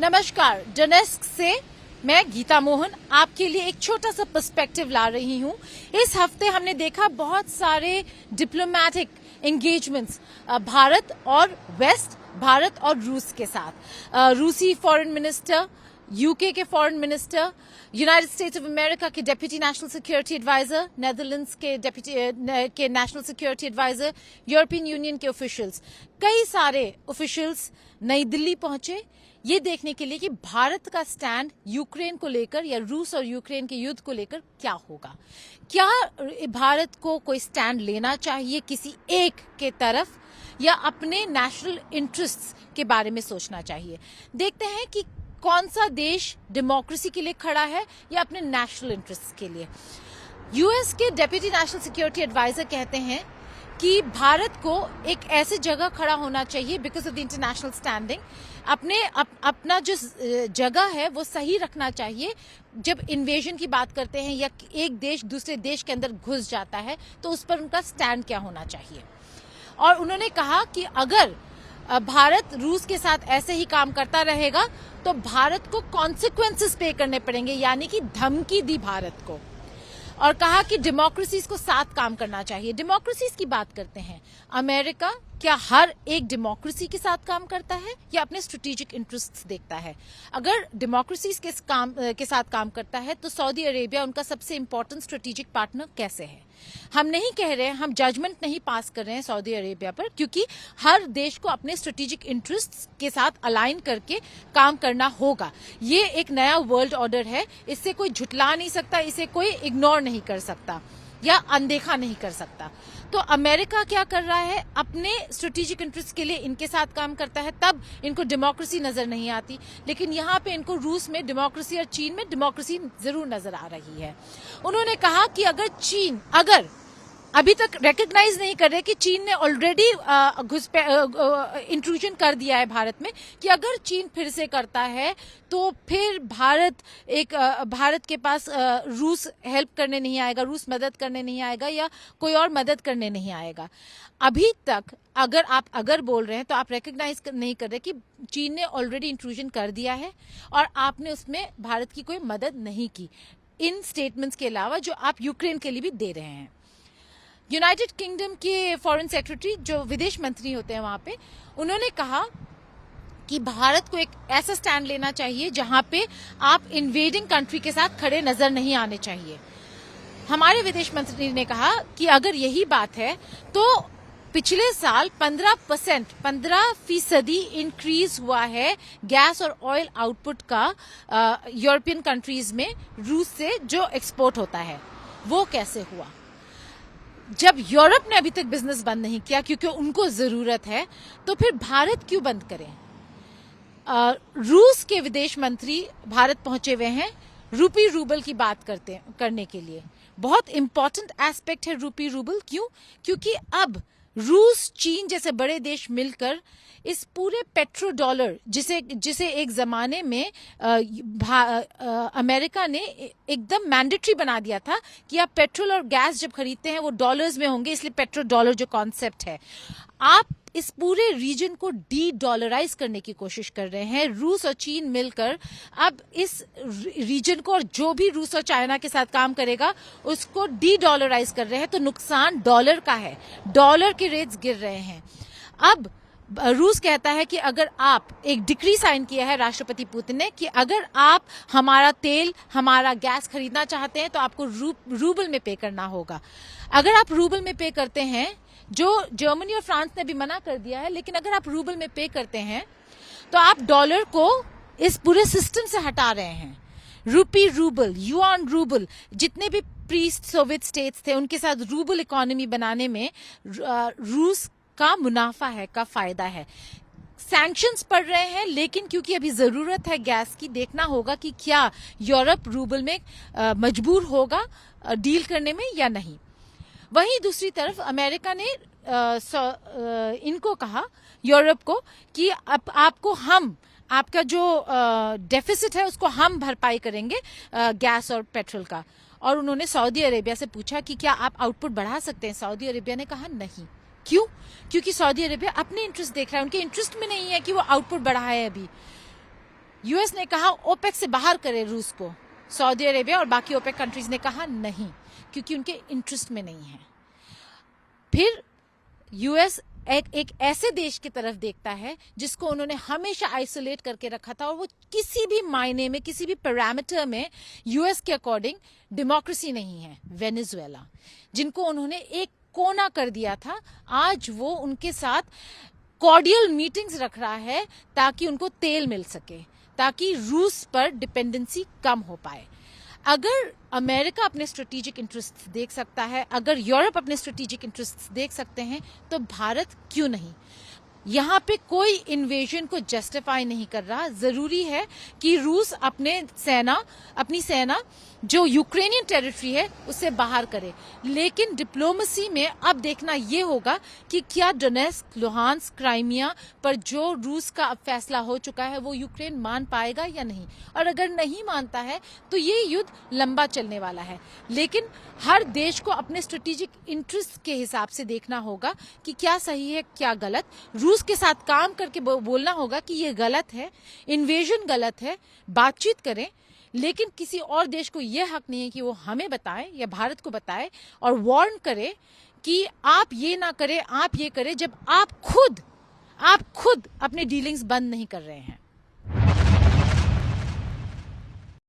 नमस्कार, डोनेस्क से मैं गीता मोहन आपके लिए एक छोटा सा पर्सपेक्टिव ला रही हूँ। इस हफ्ते हमने देखा बहुत सारे डिप्लोमेटिक एंगेजमेंट्स भारत और वेस्ट, भारत और रूस के साथ। रूसी फॉरेन मिनिस्टर, यूके के foreign minister, United States of America के deputy national security adviser, Netherlands के deputy national security adviser, European Union के ऑफिशियल्स, कई सारे ऑफिशियल्स नई दिल्ली पहुंचे ये देखने के लिए कि भारत का स्टैंड यूक्रेन को लेकर या रूस और यूक्रेन के युद्ध को लेकर क्या होगा। क्या भारत को कोई स्टैंड लेना चाहिए किसी एक के तरफ या अपने नेशनल इंटरेस्ट्स के बारे में सोचना चाहिए। देखते हैं कि कौन सा देश डेमोक्रेसी के लिए खड़ा है या अपने नेशनल इंटरेस्ट्स के लिए। यूएस के डेप्यूटी नेशनल सिक्योरिटी एडवाइजर कहते हैं कि भारत को एक ऐसी जगह खड़ा होना चाहिए because of the international standing, अपना जो जगह है वो सही रखना चाहिए। जब इन्वेजन की बात करते हैं या एक देश दूसरे देश के अंदर घुस जाता है तो उस पर उनका स्टैंड क्या होना चाहिए। और उन्होंने कहा कि अगर भारत रूस के साथ ऐसे ही काम करता रहेगा तो भारत को कॉन्सिक्वेंसेस पे करने पड़ेंगे, यानी कि धमकी दी भारत को। और कहा कि डेमोक्रेसीज को साथ काम करना चाहिए। डेमोक्रेसीज की बात करते हैं, अमेरिका क्या हर एक डेमोक्रेसी के साथ काम करता है या अपने स्ट्रेटेजिक इंटरेस्ट्स देखता है। अगर डेमोक्रेसीज के साथ काम करता है तो सऊदी अरेबिया उनका सबसे इंपॉर्टेंट स्ट्रेटेजिक पार्टनर कैसे है। हम नहीं कह रहे हैं, हम जजमेंट नहीं पास कर रहे हैं सऊदी अरेबिया पर, क्योंकि हर देश को अपने स्ट्रेटेजिक इंटरेस्ट्स के साथ अलाइन करके काम करना होगा। ये एक नया वर्ल्ड ऑर्डर है, इससे कोई झुटला नहीं सकता, इसे कोई इग्नोर नहीं कर सकता या अनदेखा नहीं कर सकता। तो अमेरिका क्या कर रहा है, अपने स्ट्रेटेजिक इंटरेस्ट के लिए इनके साथ काम करता है, तब इनको डेमोक्रेसी नजर नहीं आती। लेकिन यहाँ पे इनको रूस में डेमोक्रेसी और चीन में डेमोक्रेसी जरूर नजर आ रही है। उन्होंने कहा कि अगर अभी तक रिकॉग्नाइज नहीं कर रहे कि चीन ने ऑलरेडी इंट्रूजन कर दिया है भारत में, कि अगर चीन फिर से करता है तो फिर भारत के पास रूस हेल्प करने नहीं आएगा, रूस मदद करने नहीं आएगा या कोई और मदद करने नहीं आएगा। अभी तक अगर बोल रहे हैं तो आप रिकॉग्नाइज नहीं कर रहे कि चीन ने ऑलरेडी इंट्रूजन कर दिया है और आपने उसमें भारत की कोई मदद नहीं की, इन स्टेटमेंट्स के अलावा जो आप यूक्रेन के लिए भी दे रहे हैं। यूनाइटेड किंगडम के फॉरेन सेक्रेटरी, जो विदेश मंत्री होते हैं वहां पे, उन्होंने कहा कि भारत को एक ऐसा स्टैंड लेना चाहिए जहां पे आप इन्वेडिंग कंट्री के साथ खड़े नजर नहीं आने चाहिए। हमारे विदेश मंत्री ने कहा कि अगर यही बात है तो पिछले साल 15% इंक्रीज हुआ है गैस और ऑयल आउटपुट का यूरोपियन कंट्रीज में रूस से जो एक्सपोर्ट होता है। वो कैसे हुआ जब यूरोप ने अभी तक बिजनेस बंद नहीं किया क्योंकि उनको जरूरत है, तो फिर भारत क्यों बंद करें। रूस के विदेश मंत्री भारत पहुंचे हुए हैं रूपी रूबल की बात करने के लिए। बहुत इंपॉर्टेंट एस्पेक्ट है रूपी रूबल। क्यों? क्योंकि अब रूस, चीन जैसे बड़े देश मिलकर इस पूरे पेट्रो डॉलर, जिसे एक जमाने में अमेरिका ने एकदम मैंडेटरी बना दिया था कि आप पेट्रोल और गैस जब खरीदते हैं वो डॉलर्स में होंगे, इसलिए पेट्रो डॉलर जो कॉन्सेप्ट है, आप इस पूरे रीजन को डी डॉलराइज करने की कोशिश कर रहे हैं। रूस और चीन मिलकर अब इस रीजन को, और जो भी रूस और चाइना के साथ काम करेगा उसको डी डॉलराइज कर रहे हैं। तो नुकसान डॉलर का है, डॉलर के रेट्स गिर रहे हैं। अब रूस कहता है कि अगर आप, एक डिक्री साइन किया है राष्ट्रपति पुतिन ने, कि अगर आप हमारा तेल, हमारा गैस खरीदना चाहते हैं तो आपको रूबल में पे करना होगा। अगर आप रूबल में पे करते हैं, जो जर्मनी और फ्रांस ने भी मना कर दिया है, लेकिन अगर आप रूबल में पे करते हैं तो आप डॉलर को इस पूरे सिस्टम से हटा रहे हैं। रूपी रूबल, युआन रूबल, जितने भी प्री सोवियत स्टेट्स थे उनके साथ रूबल इकोनॉमी बनाने में रूस का मुनाफा है, का फायदा है। सैंक्शंस पड़ रहे हैं, लेकिन क्योंकि अभी जरूरत है गैस की, देखना होगा कि क्या यूरोप रूबल में मजबूर होगा डील करने में या नहीं। वहीं दूसरी तरफ अमेरिका ने इनको कहा, यूरोप को, कि आपका जो डेफिसिट है उसको हम भरपाई करेंगे गैस और पेट्रोल का। और उन्होंने सऊदी अरेबिया से पूछा कि क्या आप आउटपुट बढ़ा सकते हैं। सऊदी अरेबिया ने कहा नहीं। क्यों? क्योंकि सऊदी अरेबिया अपने इंटरेस्ट देख रहा है, उनके इंटरेस्ट में नहीं है कि वो आउटपुट बढ़ाए। अभी यूएस ने कहा ओपेक से बाहर करे रूस को, सऊदी अरेबिया और बाकी ओपेक कंट्रीज ने कहा नहीं, क्योंकि उनके इंटरेस्ट में नहीं है। फिर यूएस एक ऐसे देश की तरफ देखता है जिसको उन्होंने हमेशा आइसोलेट करके रखा था, और वो किसी भी मायने में, किसी भी पैरामीटर में यूएस के अकॉर्डिंग डेमोक्रेसी नहीं है। वेनेजुएला, जिनको उन्होंने एक कोना कर दिया था, आज वो उनके साथ कॉर्डियल मीटिंग्स रख रहा है ताकि उनको तेल मिल सके, ताकि रूस पर डिपेंडेंसी कम हो पाए। अगर अमेरिका अपने स्ट्रेटेजिक इंटरेस्ट देख सकता है, अगर यूरोप अपने स्ट्रेटेजिक इंटरेस्ट देख सकते हैं, तो भारत क्यों नहीं? यहाँ पे कोई इन्वेजन को जस्टिफाई नहीं कर रहा। जरूरी है कि रूस अपनी सेना जो यूक्रेनियन टेरिटरी है उससे बाहर करे, लेकिन डिप्लोमेसी में अब देखना ये होगा कि क्या डोनेस्क, लुहांस्क, क्राइमिया पर जो रूस का अब फैसला हो चुका है वो यूक्रेन मान पाएगा या नहीं, और अगर नहीं मानता है तो ये युद्ध लंबा चलने वाला है। लेकिन हर देश को अपने स्ट्रेटेजिक इंटरेस्ट के हिसाब से देखना होगा कि क्या सही है क्या गलत। रूस के साथ काम करके बोलना होगा कि ये गलत है, इन्वेजन गलत है, बातचीत करें, लेकिन किसी और देश को यह हक नहीं है कि वो हमें बताए या भारत को बताए और वार्न करे कि आप ये ना करें, आप ये करें, जब आप खुद अपने डीलिंग्स बंद नहीं कर रहे हैं।